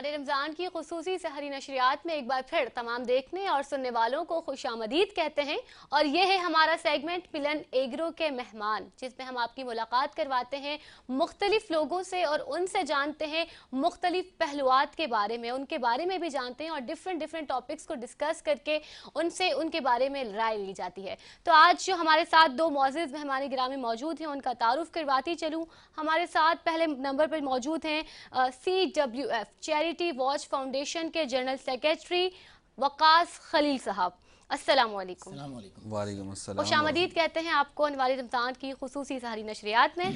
ماہ رمضان کی خصوصی سحری نشریات میں ایک بار پھر تمام دیکھنے اور سننے والوں کو خوش آمدید کہتے ہیں اور یہ ہے ہمارا سیگمنٹ ملن ایگرو کے مہمان، جس میں ہم آپ کی ملاقات کرواتے ہیں مختلف لوگوں سے اور ان سے جانتے ہیں مختلف پہلوات کے بارے میں، ان کے بارے میں بھی جانتے ہیں اور ڈیفرنٹ ٹاپکس کو ڈسکس کر کے ان سے ان کے بارے میں رائے لی جاتی ہے۔ تو آج جو ہمارے ساتھ دو معزز مہمان گرامی موجود ہیں ان کا تعارف کرواتی چلوں۔ ہمارے ساتھ پہلے نمبر پر موجود ہیں CWF چیریٹی واچ فاؤنڈیشن کے جنرل سیکریٹری وقاص خلیل صاحب۔ السلام علیکم۔ السلام علیکم۔ وعلیکم السلام خوش آمدید کہتے ہیں آپ کو انوار رمضان کی خصوصی سحری نشریات میں۔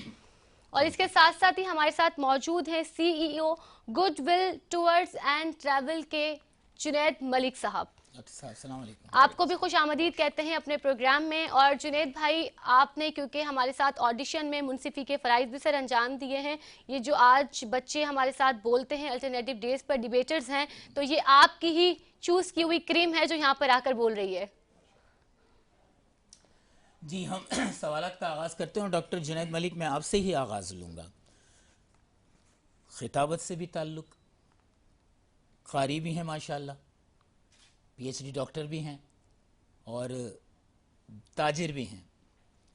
اور اس کے ساتھ ساتھ ہی ہمارے ساتھ موجود ہیں CEO Goodwill Tours and Travel کے جنید ملک صاحب۔ السلام علیکم۔ آپ کو بھی خوش آمدید کہتے ہیں اپنے پروگرام میں۔ اور جنید بھائی، آپ نے کیونکہ ہمارے ساتھ آڈیشن میں منصفی کے فرائض بھی سر انجام دیے ہیں، یہ جو آج بچے ہمارے ساتھ بولتے ہیں الٹرنیٹیو ڈیز پر ڈیبیٹرز ہیں، تو یہ آپ کی ہی چوز کی ہوئی کریم ہے جو یہاں پر آ کر بول رہی ہے۔ جی، ہم سوالات کا آغاز کرتے ہیں۔ ڈاکٹر جنید ملک، میں آپ سے ہی آغاز لوں گا۔ خطابت سے بھی تعلق، قاری بھی ہیں ماشاءاللہ، PhD ڈاکٹر بھی ہیں اور تاجر بھی ہیں،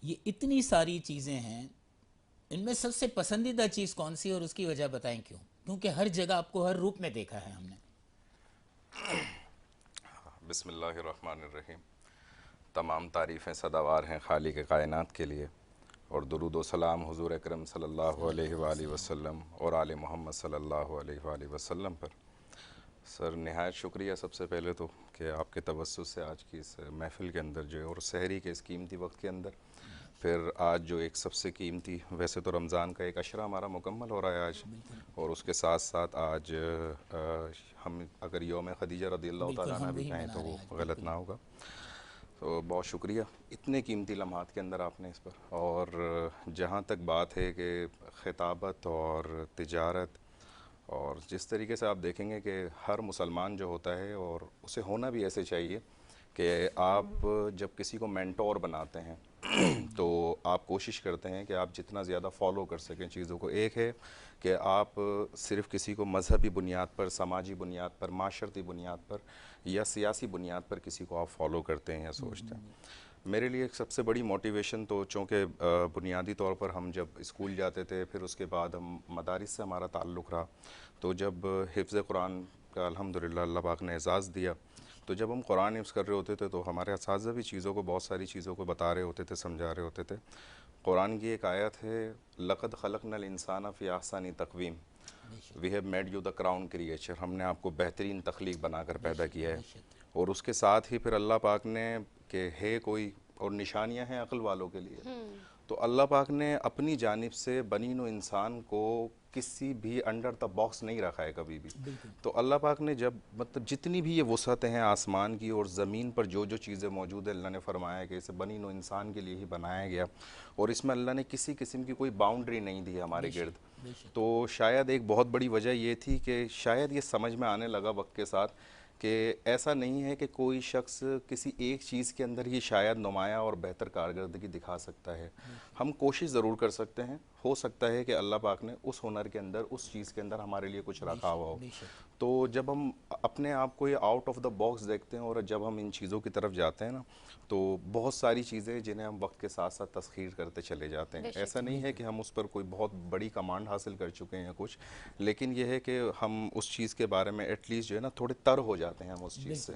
یہ اتنی ساری چیزیں ہیں، ان میں سب سے پسندیدہ چیز کون سی اور اس کی وجہ بتائیں کیوں؟ کیونکہ ہر جگہ آپ کو ہر روپ میں دیکھا ہے ہم نے۔ بسم اللہ الرحمن الرحیم۔ تمام تعریفیں سداوار ہیں خالق کائنات کے لیے، اور درود و سلام حضور اکرم صلی اللہ علیہ وآلہ وسلم اور آل محمد صلی اللہ علیہ وآلہ وسلم پر۔ سر، نہایت شکریہ سب سے پہلے تو کہ آپ کے توسط سے آج کی اس محفل کے اندر جو ہے، اور سحری کے اس قیمتی وقت کے اندر، پھر آج جو ایک سب سے قیمتی، ویسے تو رمضان کا ایک عشرہ ہمارا مکمل ہو رہا ہے آج، اور اس کے ساتھ ساتھ آج ہم اگر یوم خدیجہ رضی اللہ تعالیٰ عنہ بھی کہیں تو وہ غلط نہ ہوگا۔ تو بہت شکریہ اتنے قیمتی لمحات کے اندر آپ نے اس پر، اور جہاں تک بات ہے کہ خطابت اور تجارت، اور جس طریقے سے آپ دیکھیں گے کہ ہر مسلمان جو ہوتا ہے، اور اسے ہونا بھی ایسے چاہیے کہ آپ جب کسی کو مینٹور بناتے ہیں تو آپ کوشش کرتے ہیں کہ آپ جتنا زیادہ فالو کر سکیں چیزوں کو۔ ایک ہے کہ آپ صرف کسی کو مذہبی بنیاد پر، سماجی بنیاد پر، معاشرتی بنیاد پر یا سیاسی بنیاد پر کسی کو آپ فالو کرتے ہیں یا سوچتے ہیں۔ میرے لیے ایک سب سے بڑی موٹیویشن تو، چونکہ بنیادی طور پر ہم جب اسکول جاتے تھے، پھر اس کے بعد ہم مدارس سے ہمارا تعلق رہا، تو جب حفظ قرآن کا الحمدللہ اللہ پاک نے اعزاز دیا، تو جب ہم قرآن حفظ کر رہے ہوتے تھے تو ہمارے اساتذہ بھی چیزوں کو، بہت ساری چیزوں کو بتا رہے ہوتے تھے، سمجھا رہے ہوتے تھے۔ قرآن کی ایک آیت ہے، لَقَدْ خَلَقْنَا الْإِنسَانَ فِي أَحْسَنِ تَقْوِيمٍ، we have made you the crown creature, ہم نے آپ کو بہترین تخلیق بنا کر پیدا کیا ہے۔ اور اس کے ساتھ ہی پھر اللہ پاک نے کہ ہے کوئی، اور نشانیاں ہیں عقل والوں کے لیے، تو اللہ پاک نے اپنی جانب سے بنی نوع انسان کو کسی بھی انڈر دا باکس نہیں رکھا ہے کبھی بھی۔ تو اللہ پاک نے جب مطلب جتنی بھی یہ وسعتیں ہیں آسمان کی اور زمین پر جو جو چیزیں موجود ہیں، اللہ نے فرمایا کہ اسے بنی نوع انسان کے لیے ہی بنایا گیا، اور اس میں اللہ نے کسی قسم کی کوئی باؤنڈری نہیں دی ہمارے گرد۔ تو شاید ایک بہت بڑی وجہ یہ تھی کہ شاید یہ سمجھ میں آنے لگا وقت کے ساتھ کہ ایسا نہیں ہے کہ کوئی شخص کسی ایک چیز کے اندر ہی شاید نمایاں اور بہتر کارکردگی دکھا سکتا ہے۔ ہم کوشش ضرور کر سکتے ہیں، ہو سکتا ہے کہ اللہ پاک نے اس ہنر کے اندر، اس چیز کے اندر ہمارے لیے کچھ رکھا ہوا ہو۔ تو جب ہم اپنے آپ کو یہ آؤٹ آف دا باکس دیکھتے ہیں اور جب ہم ان چیزوں کی طرف جاتے ہیں نا، تو بہت ساری چیزیں جنہیں ہم وقت کے ساتھ ساتھ تسخیر کرتے چلے جاتے ہیں۔ ایسا نہیں ہے کہ ہم اس پر کوئی بہت بڑی کمانڈ حاصل کر چکے ہیں یا کچھ، لیکن یہ ہے کہ ہم اس چیز کے بارے میں ایٹ لیسٹ جو ہے نا تھوڑے تر ہو جاتے ہیں ہم اس چیز سے۔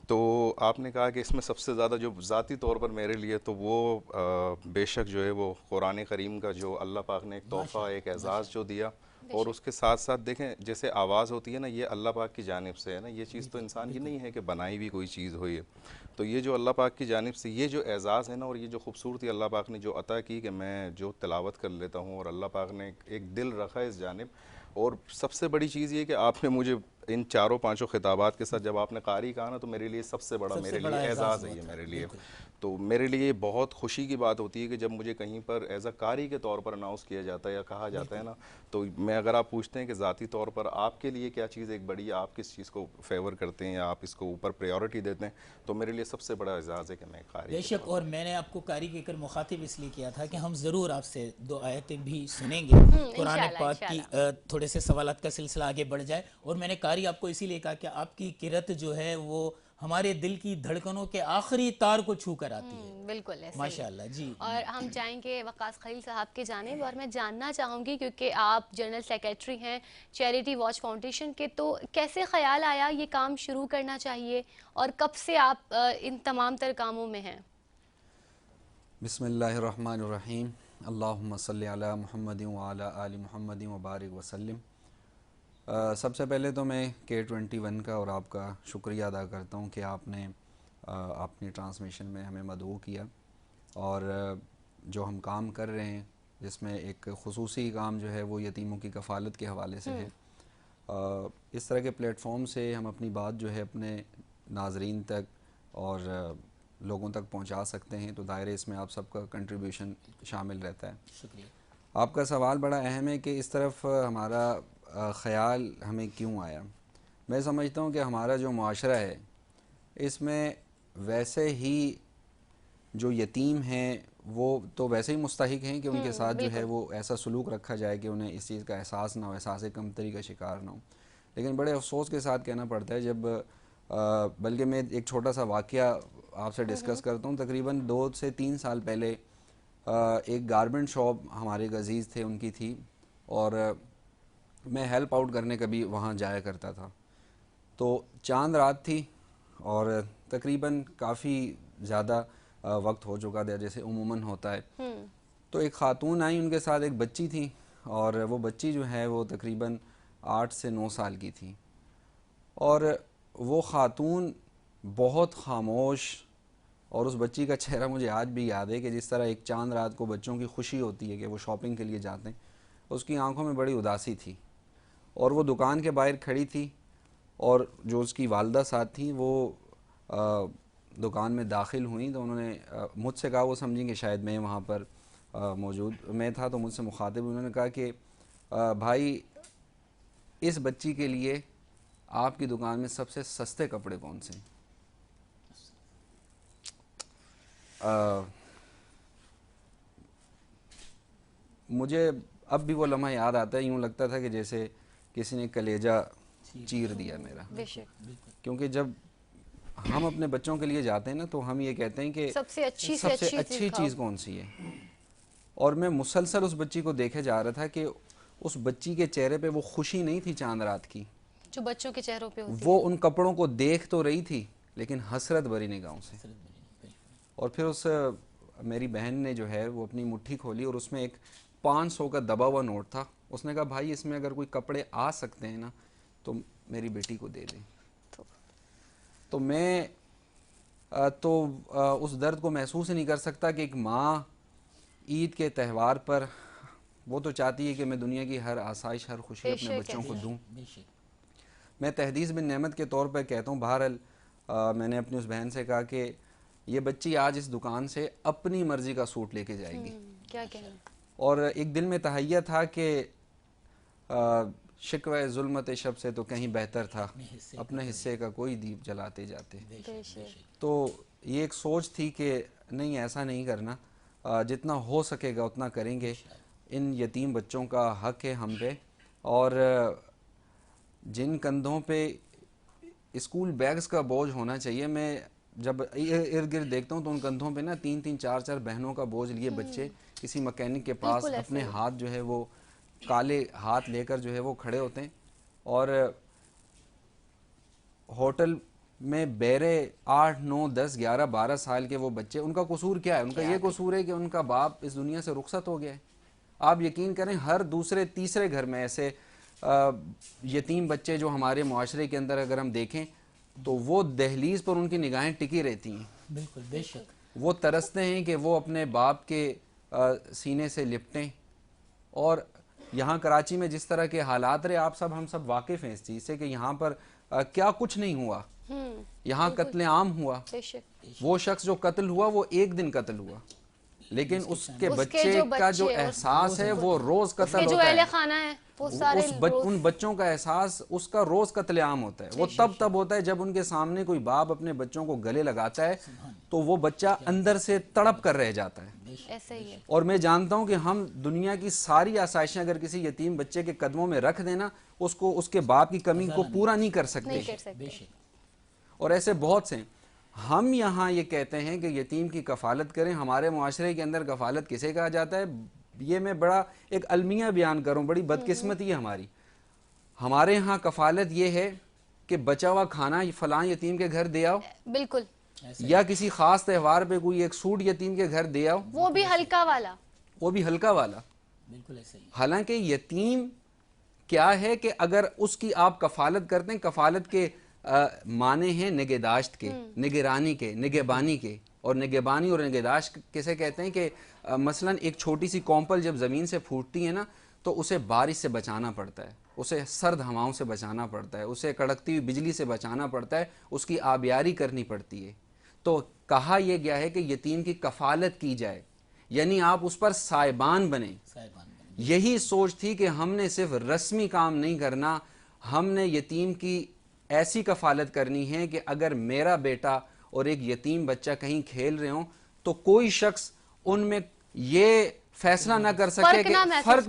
تو آپ نے کہا کہ اس میں سب سے زیادہ جو ذاتی طور پر میرے لیے تو وہ بے شک جو ہے وہ قرآن کریم کا جو اللہ پاک نے ایک تحفہ، ایک اعزاز جو دیا، اور اس کے ساتھ ساتھ دیکھیں جیسے آواز ہوتی ہے نا، یہ اللہ پاک کی جانب سے ہے نا، یہ چیز تو انسان کی نہیں ہے کہ بنائی بھی کوئی چیز ہوئی ہے۔ تو یہ جو اللہ پاک کی جانب سے یہ جو اعزاز ہے نا، اور یہ جو خوبصورتی اللہ پاک نے جو عطا کی کہ میں جو تلاوت کر لیتا ہوں، اور اللہ پاک نے ایک دل رکھا ہے اس جانب، اور سب سے بڑی چیز یہ کہ آپ نے مجھے ان چاروں پانچوں خطابات کے ساتھ جب آپ نے قاری کہا نا، تو میرے لیے سب سے بڑا، میرے لیے اعزاز ہے یہ میرے لیے۔ تو میرے لیے بہت خوشی کی بات ہوتی ہے کہ جب مجھے کہیں پر ایز اے قاری کے طور پر اناؤنس کیا جاتا ہے یا کہا جاتا ہے نا، تو میں اگر آپ پوچھتے ہیں کہ ذاتی طور پر آپ کے لیے کیا چیز ایک بڑی ہے، آپ کس چیز کو فیور کرتے ہیں یا آپ اس کو اوپر پریورٹی دیتے ہیں، تو میرے لیے سب سے بڑا اعزاز ہے کہ میں قاری بے کے شک. طور اور پر. میں نے آپ کو قاری کہہ کر مخاطب اس لیے کیا تھا کہ ہم ضرور آپ سے 2 آیتیں بھی سنیں گے قرآن انشاءاللہ پاک کی. تھوڑے سے سوالات کا سلسلہ آگے بڑھ جائے. اور میں نے قاری آپ کو اسی لیے کہا کہ آپ کی قرت جو ہے وہ ہمارے دل کی دھڑکنوں کے آخری تار کو چھو کر آتی ہے. بالکل ایسے ماشاء اللہ. جی. اور ہم چاہیں گے وقاص خلیل صاحب کی جانب، اور میں جاننا چاہوں گی کیونکہ آپ جنرل سیکریٹری ہیں چیریٹی واچ فاؤنڈیشن کے، تو کیسے خیال آیا یہ کام شروع کرنا چاہیے اور کب سے آپ ان تمام تر کاموں میں ہیں؟ بسم اللہ الرحمن الرحیم. اللہم صلی علی محمد وعلی آل محمد وبارک وسلم. سب سے پہلے تو میں K21 کا اور آپ کا شکریہ ادا کرتا ہوں کہ آپ نے اپنی ٹرانسمیشن میں ہمیں مدعو کیا، اور جو ہم کام کر رہے ہیں جس میں ایک خصوصی کام جو ہے وہ یتیموں کی کفالت کے حوالے سے ہے. اس طرح کے پلیٹ فارم سے ہم اپنی بات جو ہے اپنے ناظرین تک اور لوگوں تک پہنچا سکتے ہیں، تو دائرے اس میں آپ سب کا کنٹریبیوشن شامل رہتا ہے. شکریہ. آپ کا سوال بڑا اہم ہے کہ اس طرف ہمارا خیال ہمیں کیوں آیا. میں سمجھتا ہوں کہ ہمارا جو معاشرہ ہے اس میں ویسے ہی جو یتیم ہیں وہ تو ویسے ہی مستحق ہیں کہ ان کے ساتھ جو ہے وہ ایسا سلوک رکھا جائے کہ انہیں اس چیز کا احساس نہ ہو، احساس کمتری کا شکار نہ ہو. لیکن بڑے افسوس کے ساتھ کہنا پڑتا ہے جب بلکہ میں ایک چھوٹا سا واقعہ آپ سے ڈسکس کرتا ہوں. تقریباً 2 سے 3 سال پہلے ایک گارمنٹ شاپ ہمارے ایک عزیز تھے ان کی تھی، اور میں ہیلپ آؤٹ کرنے کبھی وہاں جایا کرتا تھا. تو چاند رات تھی اور تقریباً کافی زیادہ وقت ہو چکا تھا جیسے عموماً ہوتا ہے. تو ایک خاتون آئی، ان کے ساتھ ایک بچی تھی، اور وہ بچی جو ہے وہ تقریباً 8 سے 9 سال کی تھی. اور وہ خاتون بہت خاموش، اور اس بچی کا چہرہ مجھے آج بھی یاد ہے کہ جس طرح ایک چاند رات کو بچوں کی خوشی ہوتی ہے کہ وہ شاپنگ کے لیے جاتے ہیں، اس کی آنکھوں میں بڑی اداسی تھی. اور وہ دکان کے باہر کھڑی تھی، اور جو اس کی والدہ ساتھ تھیں وہ دکان میں داخل ہوئیں. تو انہوں نے مجھ سے کہا، وہ سمجھیں کہ شاید میں وہاں پر موجود میں تھا، تو مجھ سے مخاطب انہوں نے کہا کہ بھائی اس بچی کے لیے آپ کی دکان میں سب سے سستے کپڑے کون سے ہیں؟ مجھے اب بھی وہ لمحہ یاد آتا ہے، یوں لگتا تھا کہ جیسے کسی نے کلیجہ چیر دیا میرا. کیونکہ جب ہم اپنے بچوں کے لیے جاتے ہیں نا تو ہم یہ کہتے ہیں کہ سب سے اچھی چیز کون سی ہے. اور میں مسلسل اس بچی کو دیکھے جا رہا تھا کہ اس بچی کے چہرے پہ وہ خوشی نہیں تھی چاند رات کی جو بچوں کے چہروں پہ ہوتی وہ ان کپڑوں کو دیکھ تو رہی تھی لیکن حسرت بھری نگاہوں سے. اور پھر اس میری بہن نے جو ہے وہ اپنی مٹھی کھولی اور اس میں ایک 500 کا دبا ہوا نوٹ تھا. اس نے کہا بھائی اس میں اگر کوئی کپڑے آ سکتے ہیں نا تو میری بیٹی کو دے دیں. تو میں اس درد کو محسوس ہی نہیں کر سکتا کہ ایک ماں عید کے تہوار پر وہ تو چاہتی ہے کہ میں دنیا کی ہر آسائش ہر خوشی اپنے بچوں کو دوں. میں تحدیث بن نعمت کے طور پر کہتا ہوں. بہرحال میں نے اپنی اس بہن سے کہا کہ یہ بچی آج اس دکان سے اپنی مرضی کا سوٹ لے کے جائے گی. کیا کہنا. اور ایک دل میں تہیہ تھا کہ شکوہ ظلمت شب سے تو کہیں بہتر تھا اپنے حصے کا کوئی دیپ جلاتے جاتے. تو یہ ایک سوچ تھی کہ نہیں ایسا نہیں کرنا، جتنا ہو سکے گا اتنا کریں گے. ان یتیم بچوں کا حق ہے ہم پہ، اور جن کندھوں پہ اسکول بیگز کا بوجھ ہونا چاہیے، میں جب ارد گرد دیکھتا ہوں تو ان کندھوں پہ نا 3 4 بہنوں کا بوجھ لیے بچے کسی مکینک کے پاس اپنے ہاتھ جو ہے وہ کالے ہاتھ لے کر جو ہے وہ کھڑے ہوتے ہیں. اور ہوٹل میں بیرے 8 9 10 11 12 سال کے وہ بچے، ان کا قصور کیا ہے؟ ان کا یہ قصور ہے کہ ان کا باپ اس دنیا سے رخصت ہو گیا ہے. آپ یقین کریں ہر دوسرے تیسرے گھر میں ایسے یتیم بچے جو ہمارے معاشرے کے اندر اگر ہم دیکھیں تو وہ دہلیز پر ان کی نگاہیں ٹکی رہتی ہیں. بالکل بے شک. وہ ترستے ہیں کہ وہ اپنے باپ کے سینے سے لپٹیں. اور یہاں کراچی میں جس طرح کے حالات رہے، آپ سب ہم سب واقف ہیں اس چیز سے کہ یہاں پر کیا کچھ نہیں ہوا. یہاں قتل عام ہوا، بے شک وہ شخص جو قتل ہوا وہ ایک دن قتل ہوا، لیکن اس کے بچے کا جو احساس ہے وہ روز قتل جو ہوتا اہل ہے، خانہ ہے وہ سارے ان بچوں کا احساس اس کا روز قتل عام ہوتا ہے. وہ تب ہوتا ہے جب ان کے سامنے کوئی باپ اپنے بچوں کو گلے لگاتا ہے تو وہ بچہ اندر سے تڑپ کر رہ جاتا ہے. ایسا ہی ہے. اور میں جانتا ہوں کہ ہم دنیا کی ساری آسائشیں اگر کسی یتیم بچے کے قدموں میں رکھ دینا اس کو اس کے باپ کی کمی کو پورا نہیں کر سکتے. اور ایسے بہت سے. ہم یہاں یہ کہتے ہیں کہ یتیم کی کفالت کریں. ہمارے معاشرے کے اندر کفالت کسے کہا جاتا ہے؟ یہ میں بڑا ایک المیہ بیان کروں، بڑی بدقسمتی ہے ہماری. ہمارے ہاں کفالت یہ ہے کہ بچا ہوا کھانا فلاں یتیم کے گھر دے آؤ، بالکل، یا کسی خاص تہوار پہ کوئی ایک سوٹ یتیم کے گھر دے آؤ، وہ بھی ہلکا والا. بالکل ایسا ہی. حالانکہ یتیم کیا ہے کہ اگر اس کی آپ کفالت کرتے ہیں، کفالت کے معنی ہیں نگہداشت کے، نگرانی کے، نگہبانی کے. اور نگہبانی اور نگہداشت کیسے کہتے ہیں کہ مثلا ایک چھوٹی سی کومپل جب زمین سے پھوٹتی ہے نا تو اسے بارش سے بچانا پڑتا ہے، اسے سرد ہواؤں سے بچانا پڑتا ہے، اسے کڑکتی ہوئی بجلی سے بچانا پڑتا ہے، اس کی آبیاری کرنی پڑتی ہے. تو کہا یہ گیا ہے کہ یتیم کی کفالت کی جائے، یعنی آپ اس پر سائبان بنیں. یہی سوچ تھی کہ ہم نے صرف رسمی کام نہیں کرنا، ہم نے یتیم کی ایسی کفالت کرنی ہے کہ اگر میرا بیٹا اور ایک یتیم بچہ کہیں کھیل رہے ہوں تو کوئی شخص ان میں یہ فیصلہ نہ کر سکے کہ فرق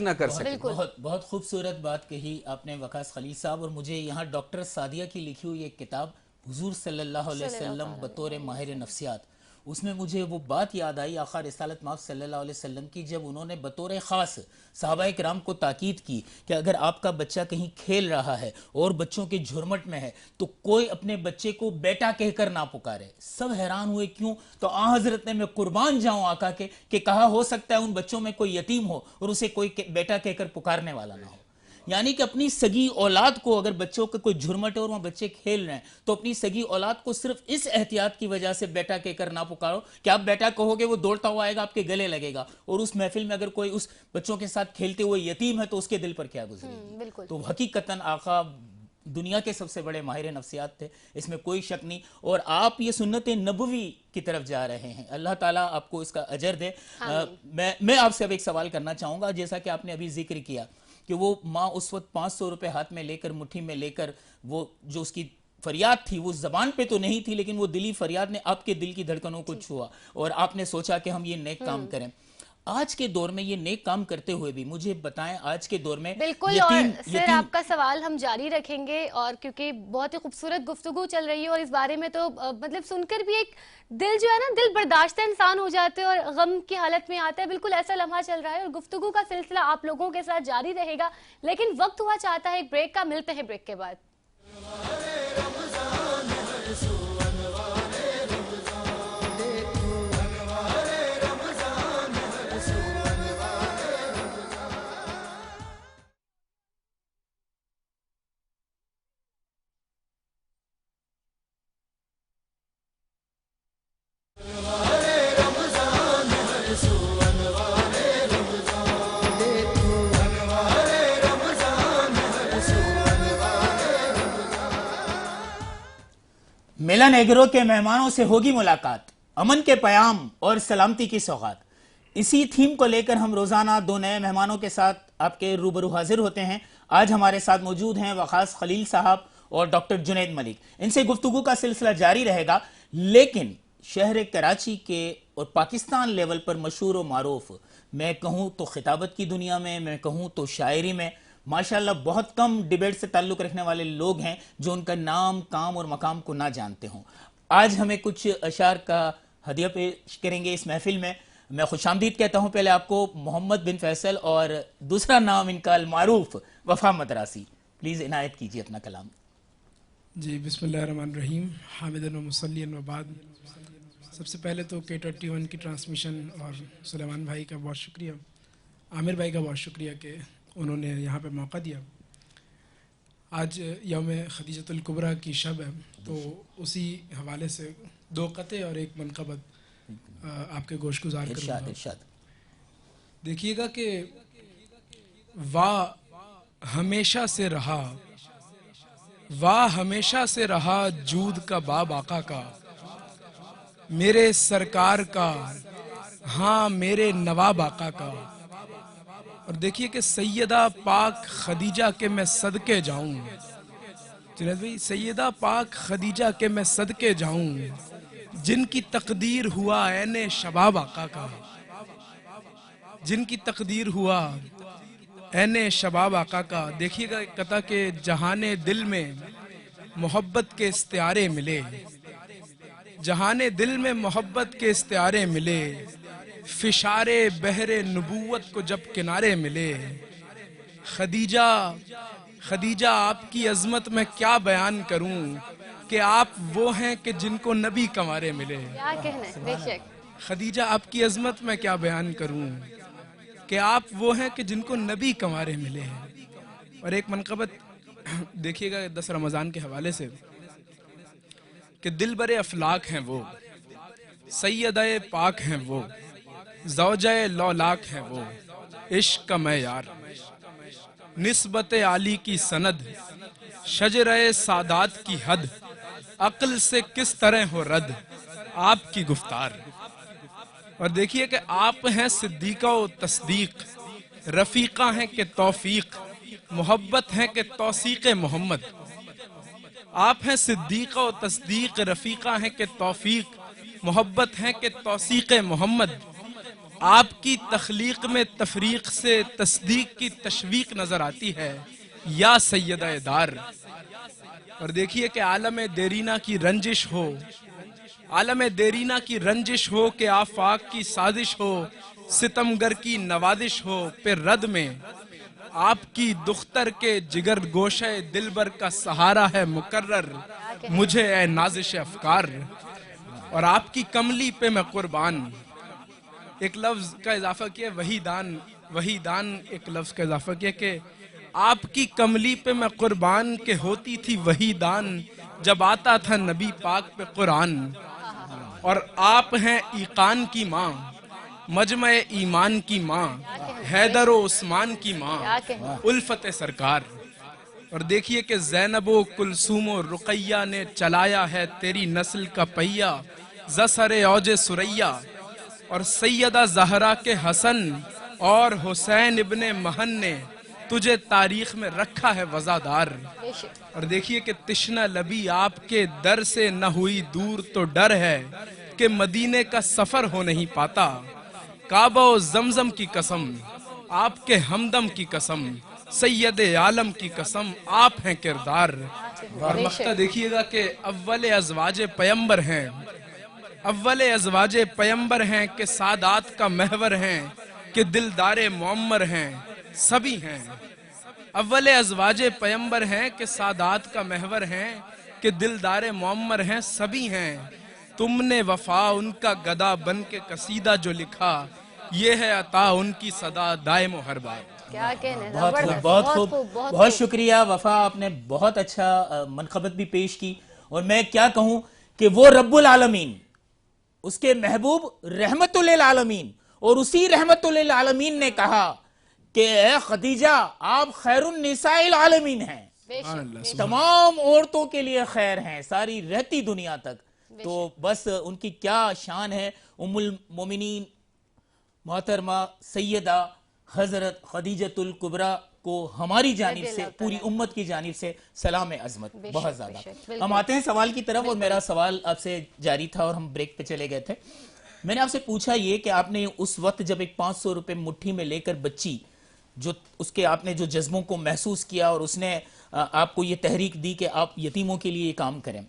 نہ کر سکے. بہت خوبصورت بات کہی آپ نے وقاص خلیل صاحب. اور مجھے یہاں ڈاکٹر سعدیہ کی لکھی ہوئی ایک کتاب حضور صلی اللہ علیہ وسلم بطور ماہر نفسیات، اس میں مجھے وہ بات یاد آئی آقا رسالت مآب صلی اللہ علیہ وسلم کی، جب انہوں نے بطور خاص صحابہ کرام کو تاکید کی کہ اگر آپ کا بچہ کہیں کھیل رہا ہے اور بچوں کے جھرمٹ میں ہے تو کوئی اپنے بچے کو بیٹا کہہ کر نہ پکارے. سب حیران ہوئے کیوں؟ تو حضرت نے میں قربان جاؤں آقا کے کہ کہا ہو سکتا ہے ان بچوں میں کوئی یتیم ہو اور اسے کوئی بیٹا کہہ کر پکارنے والا نہ ہو. یعنی کہ اپنی سگی اولاد کو، اگر بچوں کے کوئی جھرمٹ ہے اور وہاں بچے کھیل رہے ہیں تو اپنی سگی اولاد کو صرف اس احتیاط کی وجہ سے بیٹا کہہ کر نہ پکارو کہ آپ بیٹا کہو گے وہ دوڑتا ہوا آئے گا آپ کے گلے لگے گا، اور اس محفل میں اگر کوئی اس بچوں کے ساتھ کھیلتے ہوئے یتیم ہے تو اس کے دل پر کیا گزرے گی. تو حقیقتاً آقا دنیا کے سب سے بڑے ماہر نفسیات تھے، اس میں کوئی شک نہیں. اور آپ یہ سنت نبوی کی طرف جا رہے ہیں، اللہ تعالیٰ آپ کو اس کا اجر دے. میں آپ سے اب ایک سوال کرنا چاہوں گا. جیسا کہ آپ نے ابھی ذکر کیا کہ وہ ماں اس وقت 500 روپے ہاتھ میں لے کر، مٹھی میں لے کر، وہ جو اس کی فریاد تھی وہ زبان پہ تو نہیں تھی لیکن وہ دلی فریاد نے آپ کے دل کی دھڑکنوں کو چھوا اور آپ نے سوچا کہ ہم یہ نیک کام کریں. آج کے دور میں یہ نیک کام کرتے ہوئے بھی مجھے بتائیں آج کے دور میں بالکل. اور سر آپ کا سوال ہم جاری رکھیں گے، اور کیونکہ بہت ہی خوبصورت گفتگو چل رہی ہے اور اس بارے میں تو مطلب سن کر بھی ایک دل جو ہے نا، دل برداشتہ انسان ہو جاتے ہیں اور غم کی حالت میں آتا ہے. بالکل ایسا لمحہ چل رہا ہے اور گفتگو کا سلسلہ آپ لوگوں کے ساتھ جاری رہے گا، لیکن وقت ہوا چاہتا ہے ایک بریک کا. ملتے ہیں بریک کے بعد. ملن ایگرو کے مہمانوں سے ہوگی ملاقات، امن کے پیام اور سلامتی کی سوغات. اسی تھیم کو لے کر ہم روزانہ دو نئے مہمانوں کے ساتھ آپ کے روبرو حاضر ہوتے ہیں. آج ہمارے ساتھ موجود ہیں وقاص خلیل صاحب اور ڈاکٹر جنید ملک. ان سے گفتگو کا سلسلہ جاری رہے گا، لیکن شہر کراچی کے اور پاکستان لیول پر مشہور و معروف، میں کہوں تو خطابت کی دنیا میں کہوں تو شاعری میں ماشاءاللہ بہت کم ڈیبیٹ سے تعلق رکھنے والے لوگ ہیں جو ان کا نام، کام اور مقام کو نہ جانتے ہوں. آج ہمیں کچھ اشعار کا ہدیہ پیش کریں گے اس محفل میں. میں خوش آمدید کہتا ہوں پہلے آپ کو محمد بن فیصل، اور دوسرا نام ان کا المعروف وفا مدراسی. پلیز عنایت کیجیے اپنا کلام. جی بسم اللہ الرحمن الرحیم. حامدن و مصلیًا و بعد. سب سے پہلے تو K21 کی ٹرانسمیشن اور سلیمان بھائی کا بہت شکریہ، عامر بھائی کا بہت شکریہ کہ انہوں نے یہاں پہ موقع دیا. آج یوم خدیجۃ الکبریٰ کی شب ہے، تو اسی حوالے سے دو قطع اور ایک منقبت آپ کے گوش گزار کروں گا. ارشاد. دیکھیے گا کہ وا ہمیشہ سے رہا واہ ہمیشہ سے رہا جود کا باب آقا کا، میرے سرکار کا، ہاں میرے نواب آقا کا۔ اور دیکھیے کہ سیدہ پاک خدیجہ کے میں صدقے جاؤں، جنید بھائی سیدہ پاک خدیجہ کے میں صدقے جاؤں، جن کی تقدیر ہوا عین شباب آقا کا، جن کی تقدیر ہوا عین شباب آقا کا۔ دیکھیے گا قطع کہ جہان دل میں محبت کے استعارے ملے، جہان دل میں محبت کے استعارے ملے، فشار بحر نبوت کو جب کنارے ملے، خدیجہ آپ کی عظمت میں کیا بیان کروں کہ آپ وہ ہیں کہ جن کو نبی کنوارے ملے۔ کیا کہنا ہے، بے شک۔ خدیجہ آپ کی عظمت میں کیا بیان کروں کہ آپ وہ ہیں کہ جن کو نبی کنوارے ملے ہیں۔ اور ایک منقبت دیکھیے گا 10 رمضان کے حوالے سے کہ دل بر افلاک ہیں وہ، سیدہ پاک ہیں وہ، زوجہ لولاک ہیں وہ، عشق کا معیار، نسبت عالی کی سند، شجرہ سادات کی حد، عقل سے کس طرح ہو رد آپ کی گفتار۔ اور دیکھیے کہ آپ ہیں صدیقہ و تصدیق، رفیقہ ہیں کہ توفیق، محبت ہیں کہ توثیق محمد۔ آپ ہیں صدیقہ و تصدیق، رفیقہ ہیں کہ توفیق، محبت ہیں کہ توثیق محمد۔ آپ کی تخلیق میں تفریق سے تصدیق کی تشویق نظر آتی ہے یا سیدہ دار۔ اور دیکھیے کہ عالم دیرینہ کی رنجش ہو، عالم دیرینہ کی رنجش ہو کہ آفاق کی سازش ہو، ستمگر کی نوازش ہو پھر رد میں، آپ کی دختر کے جگر گوشہ دلبر کا سہارا ہے مقرر، مجھے اے نازش افکار۔ اور آپ کی کملی پہ میں قربان، ایک لفظ کا اضافہ کیا، وہی دان ایک لفظ کا اضافہ کیا کہ آپ کی کملی پہ میں قربان کہ ہوتی تھی وہی دان جب آتا تھا نبی پاک پہ قرآن۔ اور آپ ہیں ایقان کی ماں، مجمع ایمان کی ماں، حیدر و عثمان کی ماں، الفت سرکار۔ اور دیکھیے کہ زینب و کلثوم و رقیہ نے چلایا ہے تیری نسل کا پہیہ، زسر اوج سریہ۔ اور سیدہ زہرا کے حسن اور حسین ابن محن نے تجھے تاریخ میں رکھا ہے وزادار۔ اور دیکھیے کہ تشنہ لبی آپ کے در سے نہ ہوئی دور تو ڈر ہے کہ مدینے کا سفر ہو نہیں پاتا، کعبہ و زمزم کی قسم، آپ کے ہمدم کی قسم، سید عالم کی قسم، آپ ہیں کردار۔ اور مقطع دیکھیے گا کہ اول ازواج پیمبر ہیں، اول ازواج پیمبر ہیں کہ سادات کا محور ہیں کہ دلدار معمر ہیں سبھی ہیں۔ اول ازواج پیمبر ہیں کہ سادات کا محور ہیں کہ دلدار معمر ہیں سبھی ہیں۔ تم نے وفا ان کا گدا بن کے قصیدہ جو لکھا، یہ ہے عطا ان کی صدا دائم و ہر بار۔ کیا کہنا ہے، بہت خوب، زبردست، بہت خوب، بہت بہت شکریہ وفا، آپ نے بہت اچھا منقبت بھی پیش کی۔ اور میں کیا کہوں کہ وہ رب العالمین، اس کے محبوب رحمت للعالمین، اور اسی رحمت للعالمین نے کہا کہ اے خدیجہ آپ خیر النساء العالمین ہیں، بے شک۔ تمام عورتوں کے لیے خیر ہیں ساری رہتی دنیا تک۔ تو بس ان کی کیا شان ہے۔ ام المومنین محترمہ سیدہ حضرت خدیجۃ الکبریٰ کو ہماری جانب سے، پوری امت کی جانب سے سلام عظمت بہت زیادہ۔ ہم آتے ہیں سوال کی طرف، اور میرا سوال آپ سے جاری تھا اور ہم بریک پہ چلے گئے تھے۔ میں نے آپ سے پوچھا یہ کہ آپ نے اس وقت جب ایک 500 روپے مٹھی میں لے کر بچی، جو اس کے آپ نے جو جذبوں کو محسوس کیا اور اس نے آپ کو یہ تحریک دی کہ آپ یتیموں کے لیے یہ کام کریں،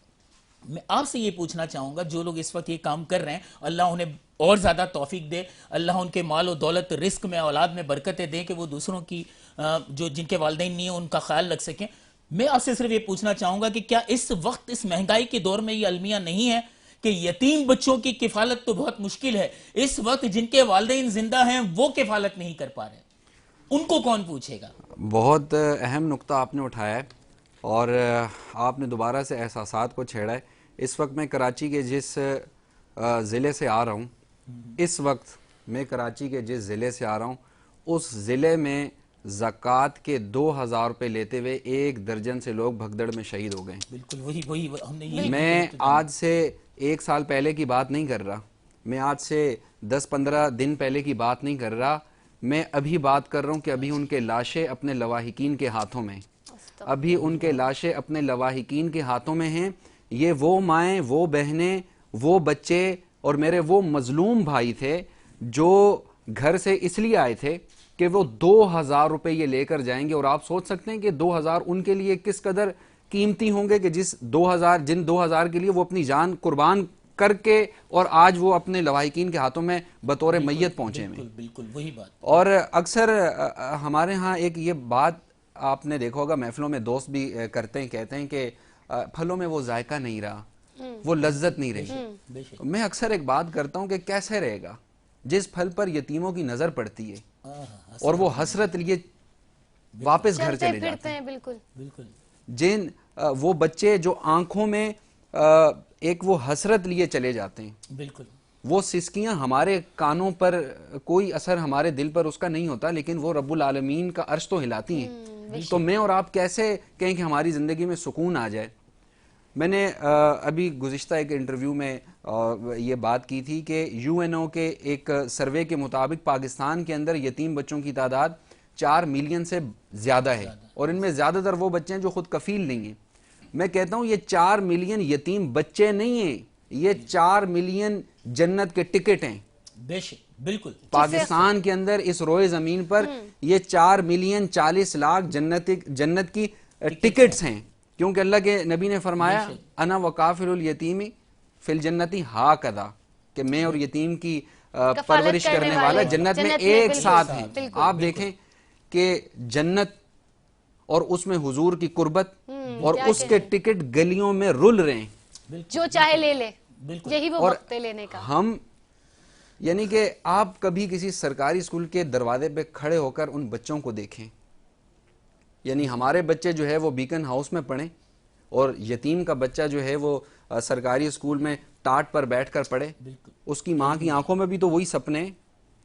میں آپ سے یہ پوچھنا چاہوں گا جو لوگ اس وقت یہ کام کر رہے ہیں، اللہ انہیں اور زیادہ توفیق دے، اللہ ان کے مال و دولت، رزق میں، اولاد میں برکتیں دیں کہ وہ دوسروں کی جو جن کے والدین نہیں ہیں ان کا خیال رکھ سکیں۔ میں آپ سے صرف یہ پوچھنا چاہوں گا کہ کیا اس وقت اس مہنگائی کے دور میں یہ المیہ نہیں ہے کہ یتیم بچوں کی کفالت تو بہت مشکل ہے، اس وقت جن کے والدین زندہ ہیں وہ کفالت نہیں کر پا رہے، ان کو کون پوچھے گا؟ بہت اہم نقطہ آپ نے اٹھایا ہے، اور آپ نے دوبارہ سے احساسات کو چھیڑا ہے۔ اس وقت میں کراچی کے جس ضلع سے آ رہا ہوں، اس وقت میں کراچی کے جس ضلع سے آ رہا ہوں، اس ضلع میں زکوٰۃ کے 2000 روپے لیتے ہوئے 1 درجن سے لوگ بھگدڑ میں شہید ہو گئے. بالکل وہی ہم نے یہ میں آج سے 1 سال پہلے کی بات نہیں کر رہا, میں آج سے 10-15 دن پہلے کی بات نہیں کر رہا, میں ابھی بات کر رہا ہوں کہ ابھی ان کے لاشیں اپنے لواحقین کے ہاتھوں میں, ابھی ان کے لاشیں اپنے لواحقین کے ہاتھوں میں ہیں. یہ وہ مائیں, وہ بہنیں, وہ بچے اور میرے وہ مظلوم بھائی تھے جو گھر سے اس لیے آئے تھے کہ وہ 2000 روپے یہ لے کر جائیں گے, اور آپ سوچ سکتے ہیں کہ 2000 ان کے لیے کس قدر قیمتی ہوں گے کہ جن 2000 کے لیے وہ اپنی جان قربان کر کے اور آج وہ اپنے لواحقین کے ہاتھوں میں بطور میت پہنچے ہیں. بالکل وہی بات. اور اکثر ہمارے ہاں ایک یہ بات آپ نے دیکھا ہوگا, محفلوں میں دوست بھی کرتے ہیں, کہتے ہیں کہ پھلوں میں وہ ذائقہ نہیں رہا, وہ لذت نہیں رہی. میں اکثر ایک بات کرتا ہوں کہ کیسے رہے گا جس پھل پر یتیموں کی نظر پڑتی ہے اور وہ حسرت لیے واپس گھر چلے جاتے ہیں. بالکل جن وہ بچے جو آنکھوں میں ایک وہ حسرت لیے چلے جاتے ہیں, بالکل وہ سسکیاں ہمارے کانوں پر کوئی اثر ہمارے دل پر اس کا نہیں ہوتا, لیکن وہ رب العالمین کا عرش تو ہلاتی ہیں. تو میں اور آپ کیسے کہیں کہ ہماری زندگی میں سکون آ جائے. میں نے ابھی گزشتہ ایک انٹرویو میں یہ بات کی تھی کہ UNO کے ایک سروے کے مطابق پاکستان کے اندر یتیم بچوں کی تعداد 4 ملین سے زیادہ ہے, اور ان میں زیادہ تر وہ بچے ہیں جو خود کفیل نہیں ہیں. میں کہتا ہوں یہ 4 ملین یتیم بچے نہیں ہیں, یہ 4 ملین جنت کے ٹکٹ ہیں. بے شک بالکل. پاکستان کے اندر اس روئے زمین پر یہ 4 ملین 40 لاکھ جنت کی ٹکٹس ہیں, کیونکہ اللہ کے نبی نے فرمایا انا وکافل الیتیم فی الجنتی ہاکذا, کہ میں اور یتیم کی پرورش کرنے والا جنت میں ایک ساتھ ہیں. آپ دیکھیں کہ جنت اور اس میں حضور کی قربت اور اس کے ٹکٹ گلیوں میں رل رہے ہیں, جو چاہے لے لے, یہی وہ وقت ہے لینے کا. ہم یعنی کہ آپ کبھی کسی سرکاری اسکول کے دروازے پہ کھڑے ہو کر ان بچوں کو دیکھیں, یعنی ہمارے بچے جو ہے وہ بیکن ہاؤس میں پڑھیں اور یتیم کا بچہ جو ہے وہ سرکاری اسکول میں ٹاٹ پر بیٹھ کر پڑھے, اس کی ماں کی آنکھوں میں بھی تو وہی سپنے.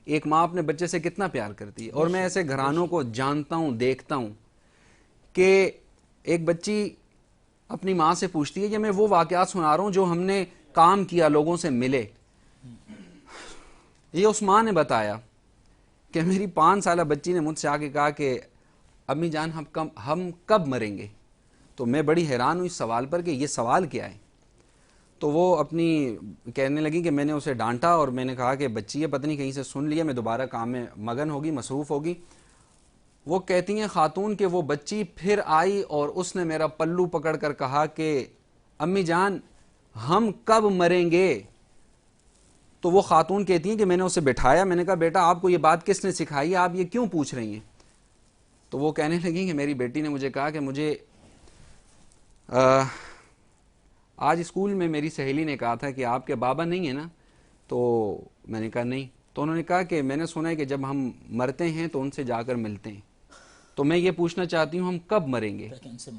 ایک ماں اپنے بچے سے کتنا پیار کرتی ہے. اور میں ایسے گھرانوں کو جانتا ہوں, دیکھتا ہوں کہ ایک بچی اپنی ماں سے پوچھتی ہے, یہ میں وہ واقعات سنا رہا ہوں جو ہم نے کام کیا, لوگوں سے ملے. یہ اس ماں نے بتایا کہ میری 5 سالہ بچی نے مجھ سے آ کے کہا کہ امی جان ہم کب مریں گے. تو میں بڑی حیران ہوں اس سوال پر کہ یہ سوال کیا ہے. تو وہ اپنی کہنے لگی کہ میں نے اسے ڈانٹا اور میں نے کہا کہ بچی یہ پتہ نہیں کہیں سے سن لیا, میں دوبارہ کام میں مگن ہوگی, مصروف ہوگی. وہ کہتی ہیں خاتون کہ وہ بچی پھر آئی اور اس نے میرا پلو پکڑ کر کہا کہ امی جان ہم کب مریں گے. تو وہ خاتون کہتی ہیں کہ میں نے اسے بٹھایا, میں نے کہا بیٹا آپ کو یہ بات کس نے سکھائی ہے, آپ یہ کیوں پوچھ رہی ہیں. تو وہ کہنے لگی کہ میری بیٹی نے مجھے کہا کہ مجھے آج اسکول میں میری سہیلی نے کہا تھا کہ آپ کے بابا نہیں ہیں نا. تو میں نے کہا نہیں. تو انہوں نے کہا کہ میں نے سنا ہے کہ جب ہم مرتے ہیں تو ان سے جا کر ملتے ہیں, تو میں یہ پوچھنا چاہتی ہوں ہم کب مریں گے,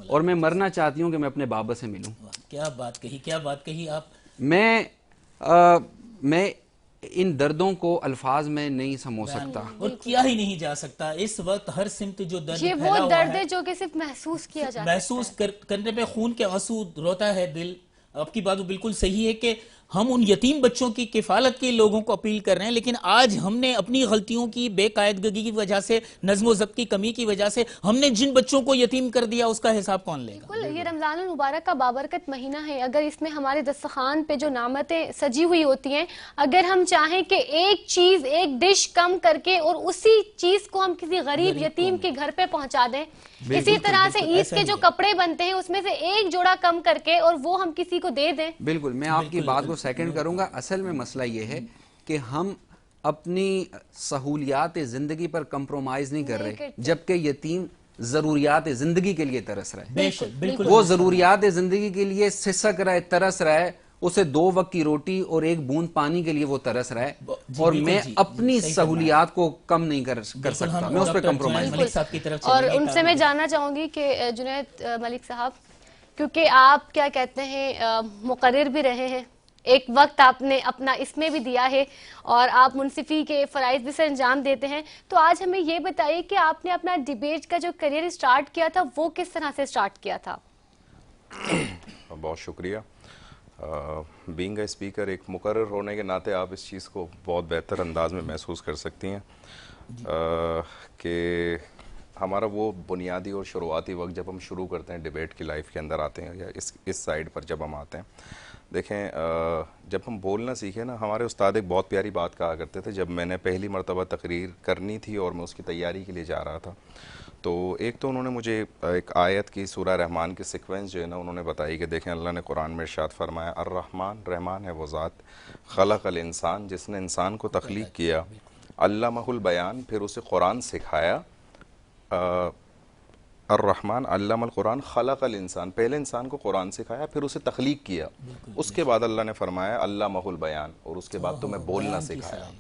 اور میں مرنا چاہتی ہوں کہ میں اپنے بابا سے ملوں. کیا بات کہی, کیا بات کہی آپ. میں ان دردوں کو الفاظ میں نہیں سمجھ سکتا اور کیا ہی نہیں جا سکتا. اس وقت ہر سمت جو درد یہ پھیلا وہ ہوا درد ہے ہے جو کہ صرف محسوس کیا جاتا ہے, محسوس کرنے پہ خون کے آنسو روتا ہے دل. آپ کی بات بالکل صحیح ہے کہ ہم ان یتیم بچوں کی کفالت کے لوگوں کو اپیل کر رہے ہیں, لیکن آج ہم نے اپنی غلطیوں کی, بے قاعدگی کی وجہ سے, نظم و ضبط کی کمی کی وجہ سے ہم نے جن بچوں کو یتیم کر دیا اس کا حساب کون لے گا. بالکل. یہ رمضان المبارک کا بابرکت مہینہ ہے, اگر اس میں ہمارے دسترخوان پہ جو نعمتیں سجی ہوئی ہوتی ہیں, اگر ہم چاہیں کہ ایک چیز, ایک ڈش کم کر کے اور اسی چیز کو ہم کسی غریب یتیم کے گھر پہ پہنچا دیں, اسی طرح سے عید کے جو کپڑے بنتے ہیں اس میں سے ایک جوڑا کم کر کے اور وہ ہم کسی کو دے دیں. بالکل, میں آپ کی بات کو سیکنڈ کروں گا. اصل میں مسئلہ یہ ہے کہ ہم اپنی سہولیات زندگی پر کمپرومائز نہیں کر رہے, جبکہ یتیم ضروریات زندگی کے لیے ترس رہا ہے. وہ ضروریات زندگی کے لیے سسک رہا ہے, ترس رہا ہے, اسے 2 وقت کی روٹی اور 1 بوند پانی کے لیے وہ ترس رہا ہے, اور میں اپنی سہولیات کو کم نہیں کر سکتا, میں اس پہ کمپرومائز. اور ان سے میں جاننا چاہوں گی کہ جنید ملک صاحب, کیونکہ آپ کیا کہتے ہیں مقرر بھی رہے ہیں ایک وقت آپ نے اپنا اس میں بھی دیا ہے اور آپ منصفی کے فرائض بھی سر انجام دیتے ہیں. تو آج ہمیں یہ بتائیے کہ آپ نے اپنا ڈیبیٹ کا جو کریئر اسٹارٹ کیا تھا وہ کس طرح سے اسٹارٹ کیا تھا؟ بہت شکریہ. بینگ اے اسپیکر، ایک مقرر ہونے کے ناطے آپ اس چیز کو بہت بہتر انداز میں محسوس کر سکتی ہیں کہ ہمارا وہ بنیادی اور شروعاتی وقت جب ہم شروع کرتے ہیں ڈیبیٹ کی لائف کے اندر آتے ہیں یا اس سائیڈ پر جب ہم آتے ہیں. دیکھیں جب ہم بولنا سیکھیں نا، ہمارے استاد ایک بہت پیاری بات کہا کرتے تھے. جب میں نے پہلی مرتبہ تقریر کرنی تھی اور میں اس کی تیاری کے لیے جا رہا تھا، تو ایک تو انہوں نے مجھے ایک آیت کی سورہ رحمان کی سیکوینس جو ہے نا انہوں نے بتائی کہ دیکھیں اللہ نے قرآن میں ارشاد فرمایا الرحمن، رحمان ہے وہ ذات، خلق الانسان، جس نے انسان کو تخلیق کیا، علمہ البیان، پھر اسے قرآن سکھایا. الرحمن علم القرآن خلق الانسان، پہلے انسان کو قرآن سکھایا پھر اسے تخلیق کیا. اس کے بعد اللہ نے فرمایا علمہ البیان، اور اس کے بعد تمہیں بولنا سکھایا.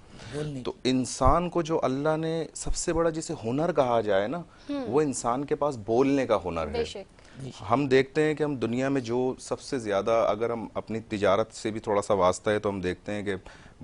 تو انسان کو جو اللہ نے سب سے بڑا جسے ہنر کہا جائے نا، وہ انسان کے پاس بولنے کا ہنر ہے. ہم دیکھتے ہیں کہ ہم دنیا میں جو سب سے زیادہ، اگر ہم اپنی تجارت سے بھی تھوڑا سا واسطہ ہے تو ہم دیکھتے ہیں کہ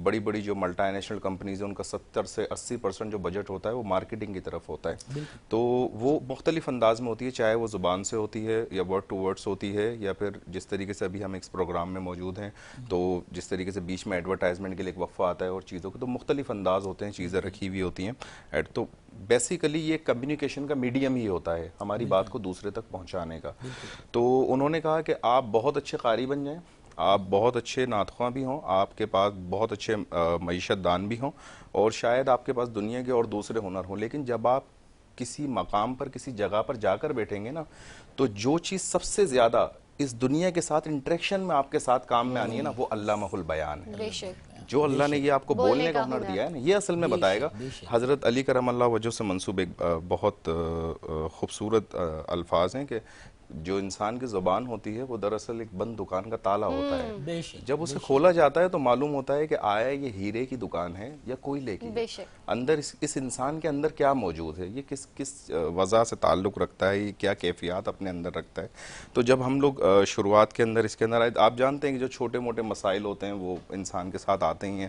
بڑی بڑی جو ملٹی نیشنل کمپنیز ہیں ان کا 70 سے 80% جو بجٹ ہوتا ہے وہ مارکیٹنگ کی طرف ہوتا ہے. تو وہ مختلف انداز میں ہوتی ہے، چاہے وہ زبان سے ہوتی ہے یا ورڈ ٹو ورڈس ہوتی ہے، یا پھر جس طریقے سے ابھی ہم اس پروگرام میں موجود ہیں تو جس طریقے سے بیچ میں ایڈورٹائزمنٹ کے لیے ایک وقفہ آتا ہے اور چیزوں کے، تو مختلف انداز ہوتے ہیں، چیزیں رکھی ہوئی ہوتی ہیں. تو بیسیکلی یہ کمیونیکیشن کا میڈیم ہی ہوتا ہے ہماری بات کو دوسرے تک پہنچانے کا. تو انہوں نے کہا کہ آپ بہت اچھے قاری بن جائیں، آپ بہت اچھے نعت خواں بھی ہوں، آپ کے پاس بہت اچھے معیشت دان بھی ہوں، اور شاید آپ کے پاس دنیا کے اور دوسرے ہنر ہوں، لیکن جب آپ کسی مقام پر کسی جگہ پر جا کر بیٹھیں گے نا، تو جو چیز سب سے زیادہ اس دنیا کے ساتھ انٹریکشن میں آپ کے ساتھ کام میں آنی ہے نا، وہ علامہ البیان ہے. جو اللہ نے یہ آپ کو بولنے کا ہنر دیا ہے نا، یہ اصل میں بتائے گا. حضرت علی کرم اللہ وجہ سے منسوب ایک بہت خوبصورت الفاظ ہیں کہ جو انسان کی زبان ہوتی ہے وہ دراصل ایک بند دکان کا تالا ہوتا ہے. جب اسے کھولا جاتا ہے تو معلوم ہوتا ہے کہ آیا یہ ہیرے کی دکان ہے یا کوئلے کی. اندر اس انسان کے اندر کیا موجود ہے، یہ کس وضع سے تعلق رکھتا ہے، یہ کیا کیفیات اپنے اندر رکھتا ہے. تو جب ہم لوگ شروعات کے اندر اس کے اندر آئے، آپ جانتے ہیں کہ جو چھوٹے موٹے مسائل ہوتے ہیں وہ انسان کے ساتھ آتے ہی ہیں،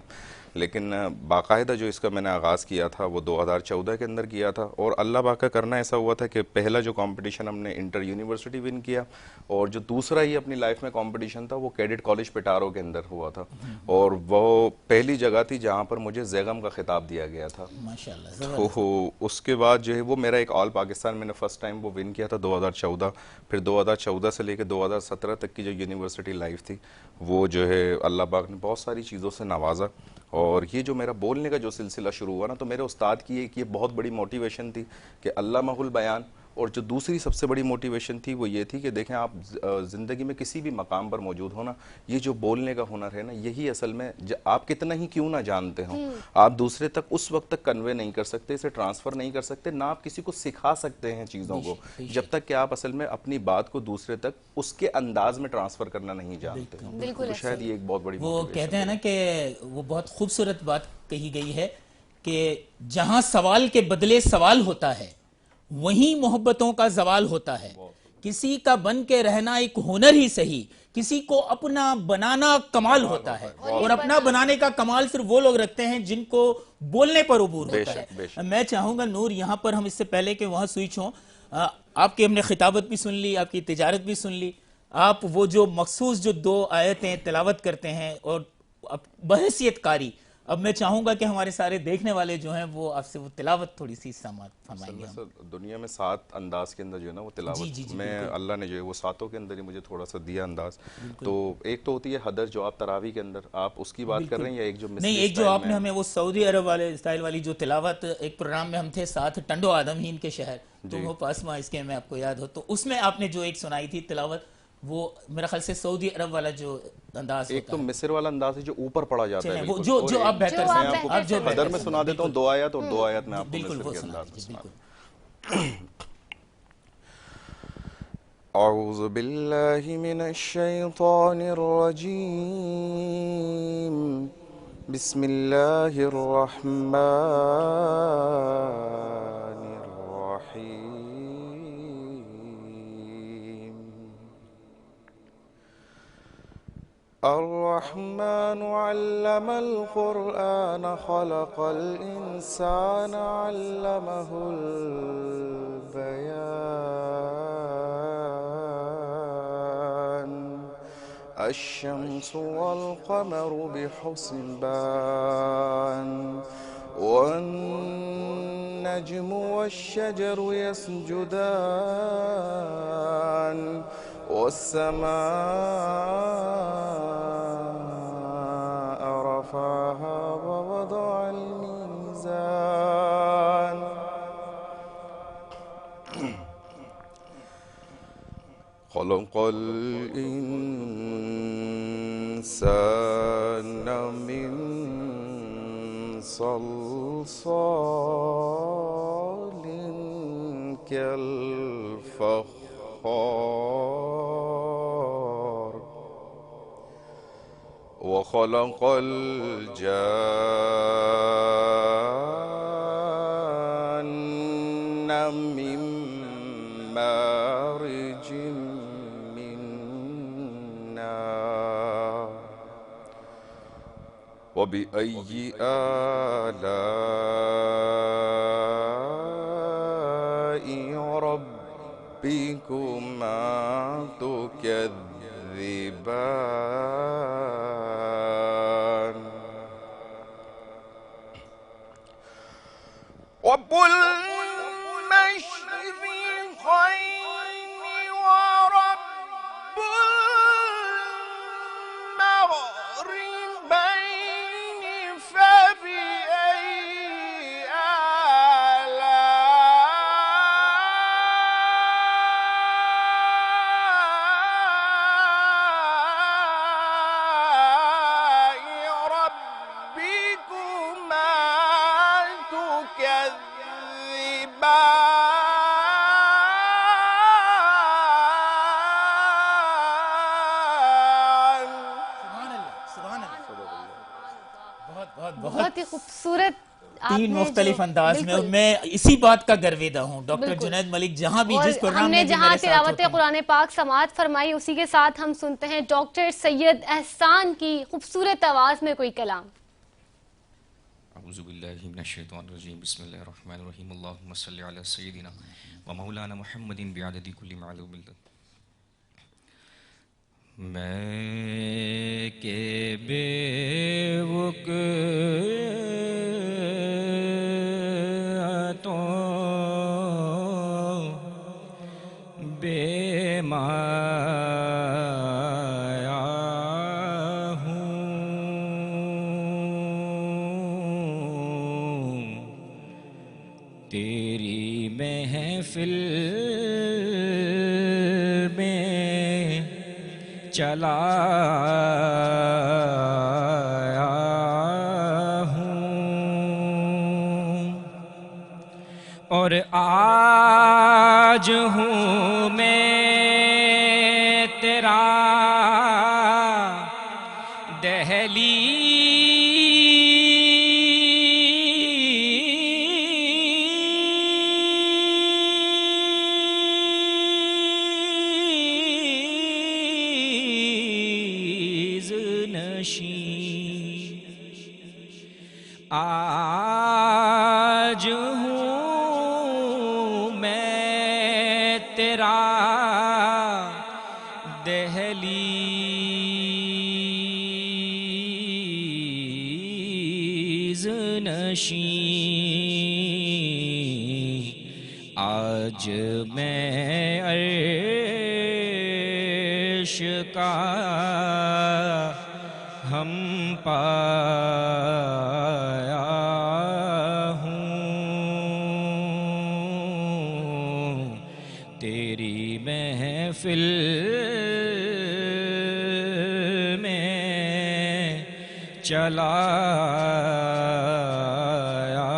لیکن باقاعدہ جو اس کا میں نے آغاز کیا تھا وہ 2014 کے اندر کیا تھا. اور اللہ پاک کا کرنا ایسا ہوا تھا کہ پہلا جو کمپٹیشن ہم نے انٹر یونیورسٹی ون کیا، اور جو دوسرا ہی اپنی لائف میں کمپٹیشن تھا وہ کیڈٹ کالج پٹارو کے اندر ہوا تھا، اور وہ پہلی جگہ تھی جہاں پر مجھے زیغم کا خطاب دیا گیا تھا. تو اس کے بعد جو ہے وہ میرا ایک آل پاکستان میں نے فرسٹ ٹائم وہ ون کیا تھا 2014. پھر 2014 سے لے کے 2017 تک کی جو یونیورسٹی لائف تھی وہ جو ہے اللہ پاک نے بہت ساری چیزوں سے نوازا. اور یہ جو میرا بولنے کا جو سلسلہ شروع ہوا نا، تو میرے استاد کی ایک یہ بہت بڑی موٹیویشن تھی کہ علامہ البیان. اور جو دوسری سب سے بڑی موٹیویشن تھی وہ یہ تھی کہ دیکھیں آپ زندگی میں کسی بھی مقام پر موجود ہونا، یہ جو بولنے کا ہنر ہے نا، یہی اصل میں آپ کتنا ہی کیوں نہ جانتے ہوں، آپ دوسرے تک اس وقت تک کنوے نہیں کر سکتے، اسے ٹرانسفر نہیں کر سکتے، نہ آپ کسی کو سکھا سکتے ہیں چیزوں کو جب تک کہ آپ اصل میں اپنی بات کو دوسرے تک اس کے انداز میں ٹرانسفر کرنا نہیں جانتے. تو شاید یہ ایک بہت بڑی وہ کہتے ہیں نا کہ وہ بہت خوبصورت بات کہی گئی ہے کہ جہاں سوال کے بدلے سوال ہوتا ہے وہیں محبتوں کا زوال ہوتا ہے. کسی کا بن کے رہنا ایک ہنر ہی صحیح، کسی کو اپنا بنانا کمال ہوتا ہے، اور اپنا بنانے کا کمال صرف وہ لوگ رکھتے ہیں جن کو بولنے پر عبور ہوتا ہے. میں چاہوں گا نور یہاں پر ہم اس سے پہلے کہ وہاں سوئچ ہوں، آپ کی ہم نے خطابت بھی سن لی، آپ کی تجارت بھی سن لی، آپ وہ جو مخصوص جو 2 آیتیں تلاوت کرتے ہیں اور بحیثیت قاری، اب میں چاہوں گا کہ ہمارے سارے دیکھنے والے جو ہیں وہ آپ سے وہ تلاوت تھوڑی سی سماعت فرمائیں گے. دنیا میں 7 انداز کے اندر جو ہے نا وہ تلاوت میں اللہ نے جو ہے وہ 7 کے اندر ہی مجھے تھوڑا سا دیا انداز. تو ایک تو ہوتی ہے حدر جو آپ تراویح کے اندر آپ اس کی بات کر رہے ہیں، یا ایک جو نہیں، ایک جو آپ نے ہمیں وہ سعودی عرب والے اسٹائل والی جو تلاوت، ایک پروگرام میں ہم تھے ساتھ ٹنڈو آدم ہی ان کے شہر، تو وہ پاسما اس کے میں آپ کو یاد ہو، تو اس میں آپ نے جو ایک سنائی تھی تلاوت، وہ میرا خیال سے سعودی عرب والا جو انداز ہوتا ہے، ایک تو مصر والا انداز ہے جو اوپر پڑا جاتا ہے، وہ جو آپ بہتر سے آپ جو حدر میں سنا دیتا ہوں 2 آیات، اور 2 آیات میں آپ کو مصر کے انداز میں سنا. اعوذ باللہ من الشیطان الرجیم، بسم اللہ الرحمن الرحیم. الرحمن علم القرآن خلق الإنسان علمه البيان الشمس والقمر بحسبان والنجم والشجر يسجدان والسماء رفعها ووضع الميزان خلق الإنسان من صلصال كالفخار وخلق الجان من مارج من نار وبأي آلاء ربكما تكذبان رب المشرقين ورب المغربين فبأي آلاء ربكما تكذبان بہت ہی خوبصورت آپ تین نے مختلف جو- انداز میں، اور بالکل، میں اسی بات کا گرویدہ ہوں ڈاکٹر بالکل۔ جنید ملک جہاں بھی اور جس پروگرام ہم نے میں بھی جہاں میرے ساتھ تلاوت ہوتے ہیں۔ قرآن پاک سماعت فرمائی، اسی کے ساتھ ہم سنتے ہیں ڈاکٹر سید احسان کی خوبصورت آواز میں کوئی کلام۔ اعوذ باللہ من الشیطان الرجیم، بسم اللہ الرحمن الرحیم، اللہم صلی علی سیدنا و مولانا محمد بعدد کل معلوم لک۔ میں کہ بے وقعتوں بے مایا ہوں، تیری محفل میں چلا آیا ہوں، اور آج ہوں میں تیرا دہلیز نشین، آج ہوں میں تیرا دہلیز نشین، آج میں عرش کا ہم پایا ہوں، تیری محفل میں چلا آیا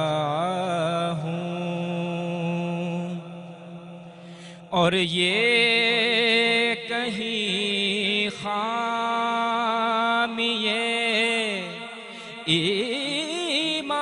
ہوں، اور یہ کہیں خام ایمان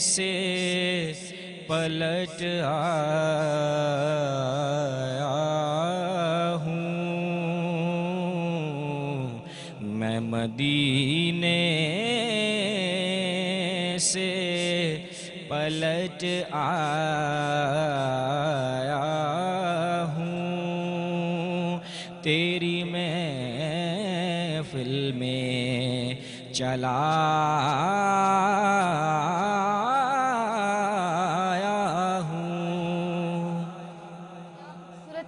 سے پلٹ آیا ہوں، میں مدینے سے پلٹ آیا ہوں، تیری محفل میں چلا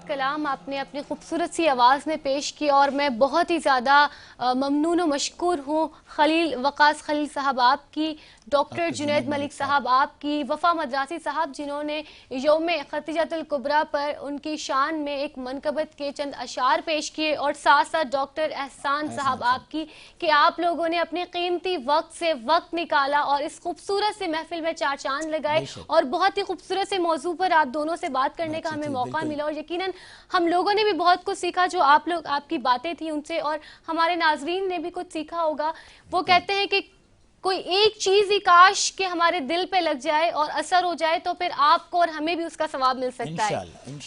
کلام آپ نے اپنی خوبصورت سی آواز میں پیش کی، اور میں بہت ہی زیادہ ممنون و مشکور ہوں وقاص خلیل صاحب آپ کی، ڈاکٹر جنید ملک صاحب آپ کی، وفا مدراسی صاحب جنہوں نے یوم ختیجۃ الکبریٰ پر ان کی شان میں ایک منقبت کے چند اشعار پیش کیے، اور ساتھ ساتھ ڈاکٹر احسان صاحب آپ کی کہ آپ لوگوں نے اپنے قیمتی وقت سے وقت نکالا اور اس خوبصورت سے محفل میں چار چاند لگائے، اور بہت ہی خوبصورت سے موضوع پر آپ دونوں سے بات کرنے کا ہمیں موقع ملا، اور یقیناً ہم لوگوں نے بھی بہت کچھ سیکھا، جو آپ کی باتیں تھیں ان سے، اور ہمارے ناظرین نے بھی کچھ سیکھا ہوگا۔ وہ کہتے ہیں کہ کوئی ایک چیز ہی کاش کہ ہمارے دل پہ لگ جائے اور اثر ہو جائے تو پھر آپ کو اور ہمیں بھی اس کا ثواب مل سکتا ہے۔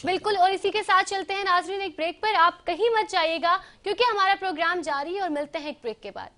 بالکل، اور اسی کے ساتھ چلتے ہیں ناظرین ایک بریک پر، آپ کہیں مت جائیے گا کیونکہ ہمارا پروگرام جاری ہے، اور ملتے ہیں ایک بریک کے بعد۔